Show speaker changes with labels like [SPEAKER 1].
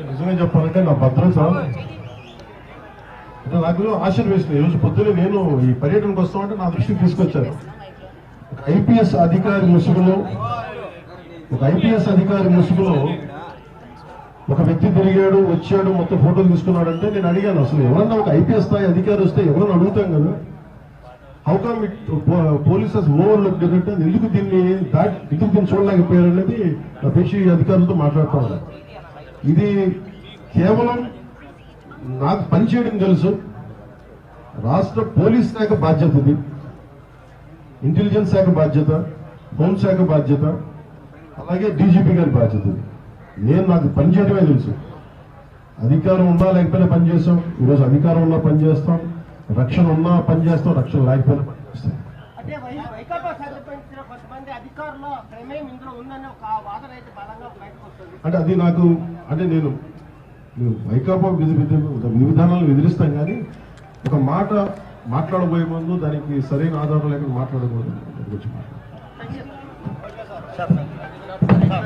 [SPEAKER 1] నిజంగా చెప్పాలంటే నా భద్రత నాకు ఆశీర్వేసింది. ఈరోజు పొద్దునే నేను ఈ పర్యటనకు వస్తామంటే నా దృష్టికి తీసుకొచ్చాను. ఒక ఐపీఎస్ అధికారి ముసుగులో ఒక వ్యక్తి తిరిగాడు, వచ్చాడు, మొత్తం ఫోటోలు తీసుకున్నాడంటే నేను అడిగాను, అసలు ఎవరన్నా ఒక ఐపీఎస్ స్థాయి అధికారి వస్తే ఎవరన్నా అడుగుతాం కదా, how come it polices overlook అంటే ఎందుకు దీన్ని చూడలేకపోయారు అనేది నా పేషి అధికారులతో మాట్లాడుతూ ఉన్నారు. ఇది కేవలం నాకు పనిచేయడం తెలుసు, రాష్ట్ర పోలీస్ శాఖ బాధ్యత, ఇది ఇంటెలిజెన్స్ శాఖ బాధ్యత, హోంశాఖ బాధ్యత, అలాగే డీజీపీ గారి బాధ్యత. నాకు పనిచేయడమే తెలుసు. అధికారం ఉన్నా లేకపోయినా పనిచేస్తాం. ఈరోజు అధికారం ఉన్నా పనిచేస్తాం, రక్షణ ఉన్నా పనిచేస్తాం, రక్షణ లేకపోయినా పనిచేస్తాం. అంటే అది నాకు అంటే నేను వైకాపా విధి విధానాలను ఎదిరిస్తాం, కానీ ఒక మాట మాట్లాడబోయే ముందు దానికి సరైన ఆధారం లేకుండా మాట్లాడకూడదు.